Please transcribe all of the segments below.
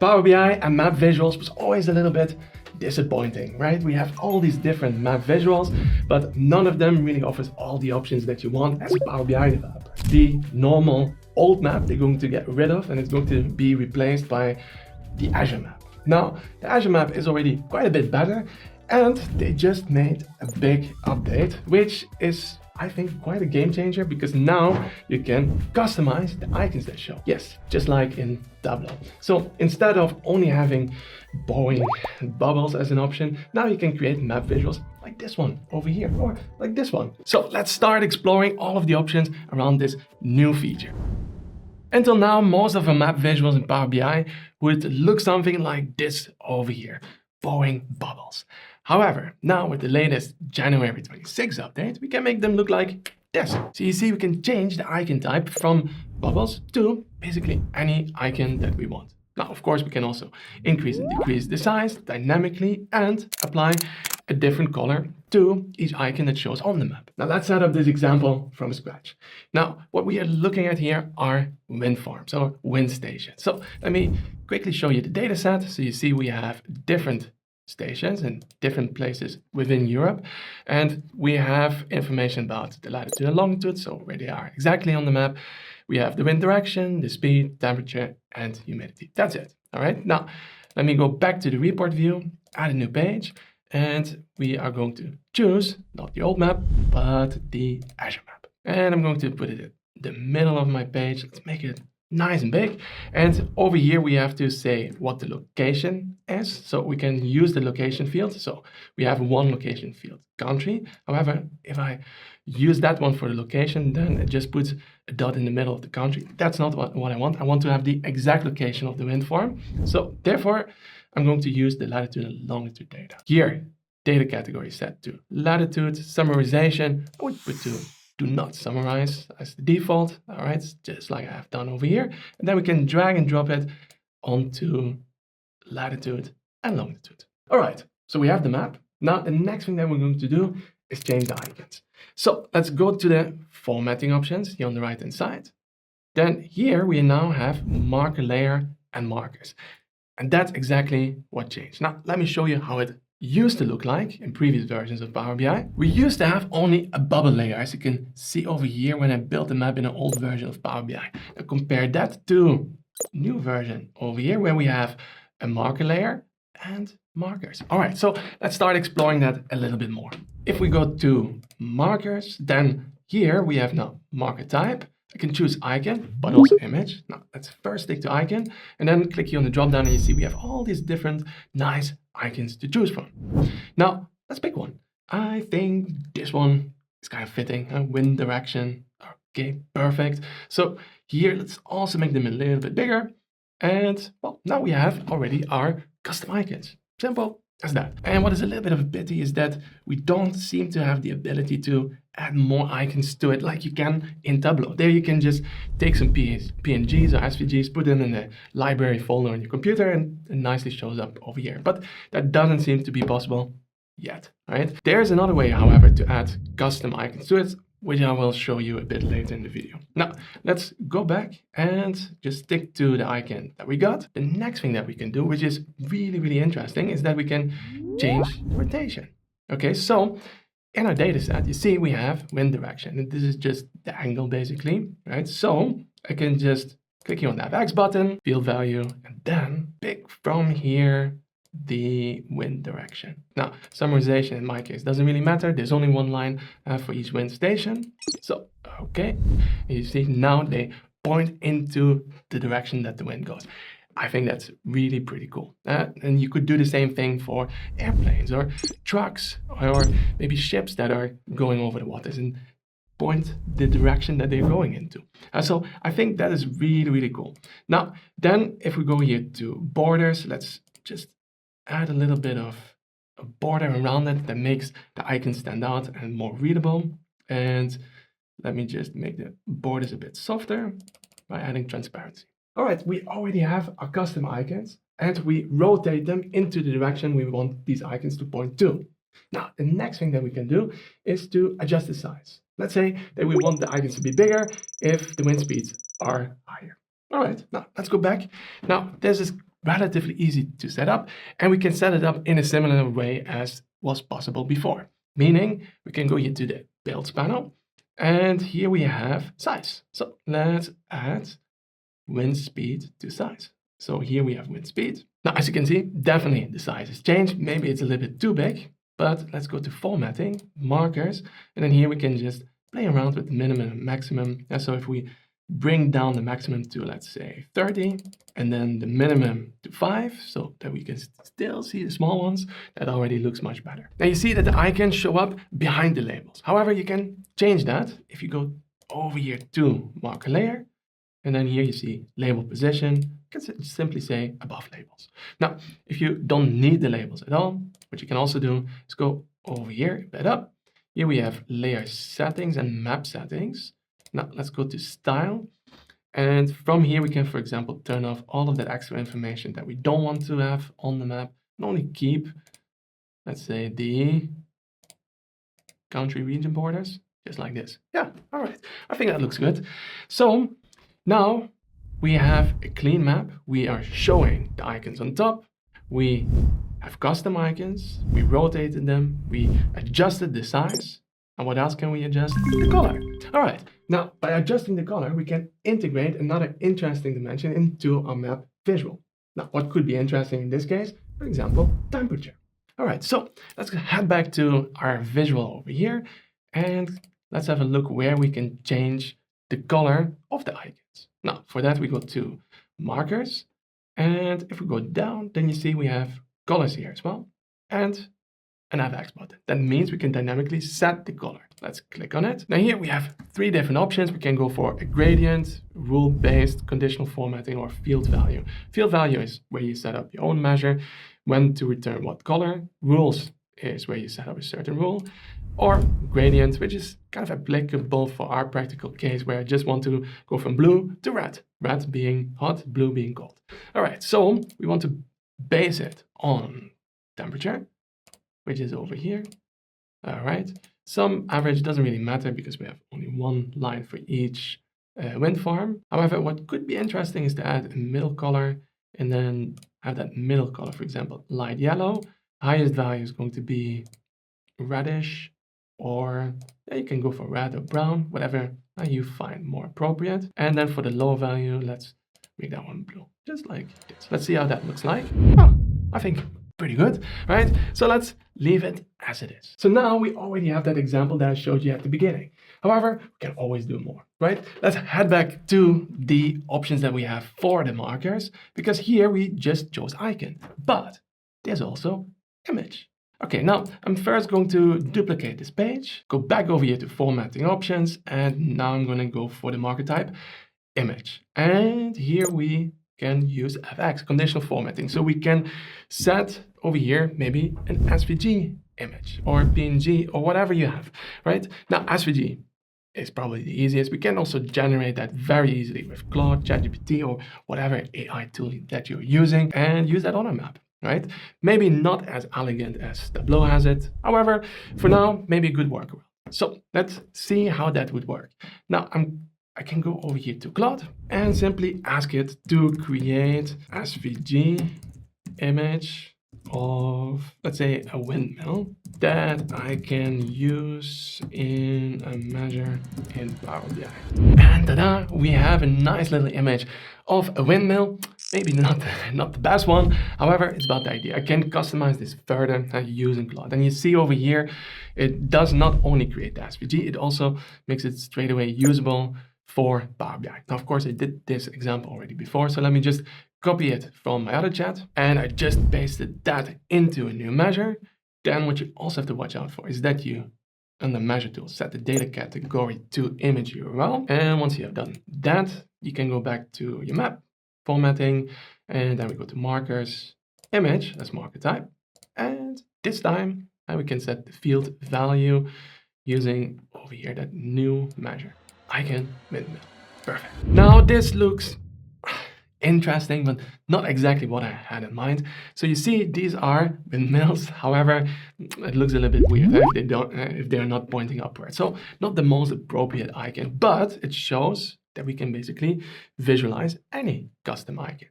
Power BI and map visuals was always a little bit disappointing, right? We have all these different map visuals, but none of them really offers all the options that you want as a Power BI developer. The normal old map they're going to get rid of, and it's going to be replaced by the Azure map. Now, the Azure map is already quite a bit better, and they just made a big update, which is, I think, quite a game changer, because now you can customize the icons that show. Yes, just like in Tableau. So instead of only having boring bubbles as an option, now you can create map visuals like this one over here, or like this one. So let's start exploring all of the options around this new feature. Until now, most of our map visuals in Power BI would look something like this over here, boring bubbles. However, now with the latest January 26 update, we can make them look like this. So you see, we can change the icon type from bubbles to basically any icon that we want. Now, of course, we can also increase and decrease the size dynamically and apply a different color to each icon that shows on the map. Now let's set up this example from scratch. Now, what we are looking at here are wind farms or wind stations. So let me quickly show you the data set. So you see we have different stations in different places within Europe, and we have information about the latitude and longitude, so where they are exactly on the map. We have the wind direction, the speed, temperature, and humidity. That's it. All right. Now, let me go back to the report view, add a new page, and we are going to choose not the old map, but the Azure map. And I'm going to put it in the middle of my page. Let's make it nice and big. And over here, we have to say what the location is. So we can use the location field. So we have one location field, country. However, if I use that one for the location, then it just puts a dot in the middle of the country. That's not what I want. I want to have the exact location of the wind farm. So therefore, I'm going to use the latitude and longitude data. Here, data category set to latitude. Summarization, I would put to do not summarize as the default. All right, just like I have done over here. And then we can drag and drop it onto latitude and longitude. All right, so we have the map. Now, the next thing that we're going to do is change the icons. So let's go to the formatting options here on the right-hand side. Then here we now have marker layer and markers. And that's exactly what changed. Now, let me show you how it used to look like in previous versions of Power BI. We used to have only a bubble layer, as you can see over here when I built the map in an old version of Power BI. Now compare that to new version over here where we have a marker layer and markers. All right, so let's start exploring that a little bit more. If we go to markers, then here we have now marker type. I can choose icon, but also image. Now, let's first stick to icon, and then click here on the drop down, and you see we have all these different nice icons to choose from. Now, let's pick one. I think this one is kind of fitting. Wind direction. Okay, perfect. So here, let's also make them a little bit bigger. And well, now we have already our custom icons. Simple as that. And what is a little bit of a pity is that we don't seem to have the ability to add more icons to it like you can in Tableau. There you can just take some PNGs or SVGs, put them in the library folder on your computer, and it nicely shows up over here. But that doesn't seem to be possible yet, right? There's another way, however, to add custom icons to it, which I will show you a bit later in the video. Now, let's go back and just stick to the icon that we got. The next thing that we can do, which is really, really interesting, is that we can change rotation. Okay, so in our data set, you see we have wind direction, and this is just the angle basically, right? So I can just click here on the FX button, field value, and then pick from here the wind direction. Now, summarization in my case doesn't really matter. There's only one line for each wind station. So, okay, and you see now they point into the direction that the wind goes. I think that's really pretty cool. And you could do the same thing for airplanes or trucks or maybe ships that are going over the waters and point the direction that they're going into. So I think that is really, really cool. Now, then if we go here to borders, let's just add a little bit of a border around it that makes the icon stand out and more readable. And let me just make the borders a bit softer by adding transparency. All right, we already have our custom icons and we rotate them into the direction we want these icons to point to. Now, the next thing that we can do is to adjust the size. Let's say that we want the icons to be bigger if the wind speeds are higher. All right, now let's go back. Now, there's this relatively easy to set up, and we can set it up in a similar way as was possible before. Meaning, we can go here to the builds panel, and here we have size. So let's add wind speed to size. So here we have wind speed. Now, as you can see, definitely the size has changed. Maybe it's a little bit too big, but let's go to formatting, markers, and then here we can just play around with the minimum and maximum. And so if we bring down the maximum to, let's say, 30, and then the minimum to 5, so that we can still see the small ones, that already looks much better. Now you see that the icons show up behind the labels. However, you can change that if you go over here to marker layer, and then here you see label position. You can simply say above labels. Now, if you don't need the labels at all, what you can also do is go over here, bed up. Here we have layer settings and map settings. Now let's go to style. And from here we can, for example, turn off all of that extra information that we don't want to have on the map and only keep, let's say, the country region borders, just like this. Yeah, all right. I think that looks good. So now we have a clean map. We are showing the icons on top. We have custom icons. We rotated them. We adjusted the size. And what else can we adjust? The color. All right. Now, by adjusting the color, we can integrate another interesting dimension into our map visual. Now, what could be interesting in this case? For example, temperature. All right. So let's head back to our visual over here. And let's have a look where we can change the color of the icons. Now, for that, we go to markers. And if we go down, then you see we have colors here as well. And an FX button. That means we can dynamically set the color. Let's click on it. Now here we have 3 different options. We can go for a gradient, rule-based, conditional formatting, or field value. Field value is where you set up your own measure, when to return what color. Rules is where you set up a certain rule. Or gradient, which is kind of applicable for our practical case where I just want to go from blue to red. Red being hot, blue being cold. All right, so we want to base it on temperature, which is over here. All right. Some average doesn't really matter because we have only one line for each wind farm. However, what could be interesting is to add a middle color and then have that middle color, for example, light yellow. Highest value is going to be reddish, or you can go for red or brown, whatever you find more appropriate. And then for the low value, let's make that one blue, just like this. Let's see how that looks like. Oh, I think pretty good, right? So let's leave it as it is. So now we already have that example that I showed you at the beginning. However, we can always do more, right? Let's head back to the options that we have for the markers, because here we just chose icon, but there's also image. Okay, now I'm first going to duplicate this page, go back over here to formatting options, and now I'm going to go for the marker type, image. And here we can use FX, conditional formatting. So we can set over here maybe an SVG image or PNG or whatever you have, right? Now, SVG is probably the easiest. We can also generate that very easily with Claude, ChatGPT, or whatever AI tool that you're using, and use that on a map, right? Maybe not as elegant as Tableau has it. However, for now, maybe a good workaround. So let's see how that would work. Now, I can go over here to Claude and simply ask it to create SVG image of, let's say, a windmill that I can use in a measure in Power BI. And ta-da, we have a nice little image of a windmill. Maybe not the best one. However, it's about the idea. I can customize this further using Claude. And you see over here, it does not only create the SVG, it also makes it straight away usable for Power BI. Now, of course, I did this example already before, so let me just copy it from my other chat, and I just pasted that into a new measure. Then what you also have to watch out for is that you, under measure tool, set the data category to image URL. And once you have done that, you can go back to your map, formatting, and then we go to markers, image, that's marker type. And this time, we can set the field value using over here that new measure. Icon windmill. Perfect. Now this looks interesting, but not exactly what I had in mind. So you see, these are windmills. However, it looks a little bit weird if they're not pointing upward. So not the most appropriate icon, but it shows that we can basically visualize any custom icon.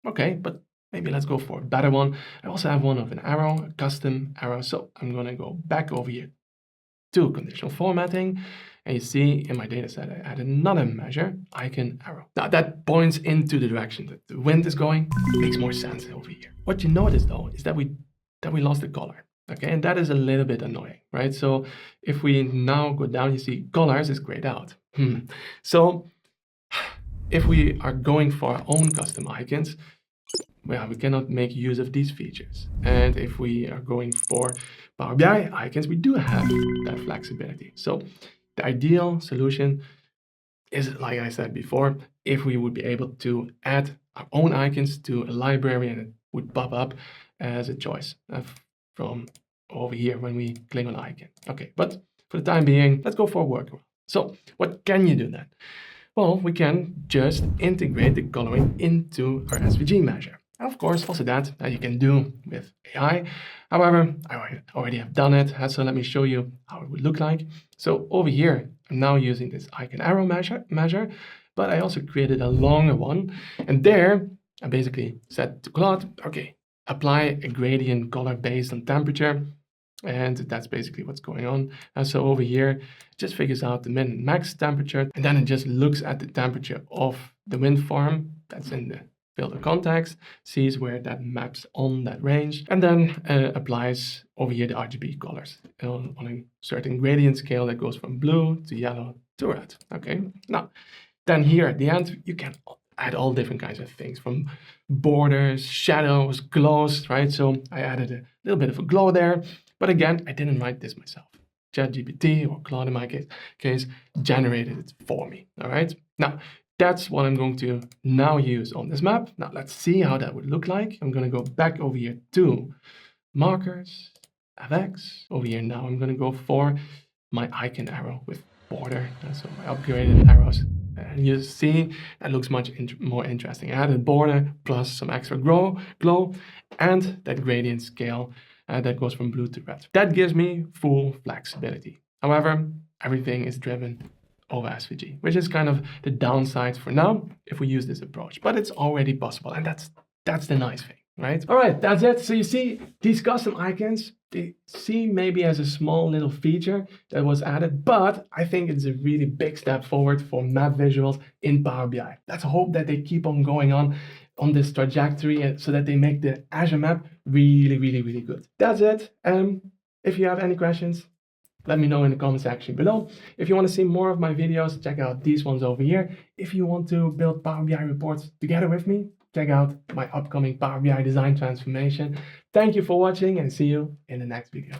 Okay, but maybe let's go for a better one. I also have one of an arrow, a custom arrow. So I'm going to go back over here to conditional formatting. And you see in my data set, I added another measure, icon arrow. Now that points into the direction that the wind is going. It makes more sense over here. What you notice though, is that we lost the color. Okay, and that is a little bit annoying, right? So if we now go down, you see colors is grayed out. So if we are going for our own custom icons, well, we cannot make use of these features. And if we are going for Power BI icons, we do have that flexibility. So the ideal solution is, like I said before, if we would be able to add our own icons to a library and it would pop up as a choice from over here when we click on icon. Okay, but for the time being, let's go for a workaround. So what can you do then? Well, we can just integrate the coloring into our SVG measure. And of course, also that you can do with AI. However, I already have done it, so let me show you how it would look like. So over here, I'm now using this icon arrow measure, but I also created a longer one. And there, I basically said to Claude, okay, apply a gradient color based on temperature. And that's basically what's going on. And so over here, it just figures out the min and max temperature, and then it just looks at the temperature of the wind farm that's in the filter context, sees where that maps on that range, and then applies over here the RGB colors on a certain gradient scale that goes from blue to yellow to red. Okay, now then here at the end, you can add all different kinds of things, from borders, shadows, glows, right? So I added a little bit of a glow there. But again, I didn't write this myself. ChatGPT, or Claude in my case, generated it for me, all right? Now, that's what I'm going to now use on this map. Now, let's see how that would look like. I'm going to go back over here to markers, FX. Over here now, I'm going to go for my icon arrow with border. So my upgraded arrows. And you see, that looks much more interesting. I added border plus some extra glow, and that gradient scale that goes from blue to red. That gives me full flexibility. However, everything is driven over SVG, which is kind of the downside for now if we use this approach. But it's already possible, and that's the nice thing, right? All right, that's it. So you see, these custom icons, they seem maybe as a small little feature that was added, but I think it's a really big step forward for map visuals in Power BI. Let's hope that they keep on going on this trajectory so that they make the Azure map really, really, really good. That's it. If you have any questions, let me know in the comment section below. If you want to see more of my videos, check out these ones over here. If you want to build Power BI reports together with me, check out my upcoming Power BI design transformation. Thank you for watching, and see you in the next video.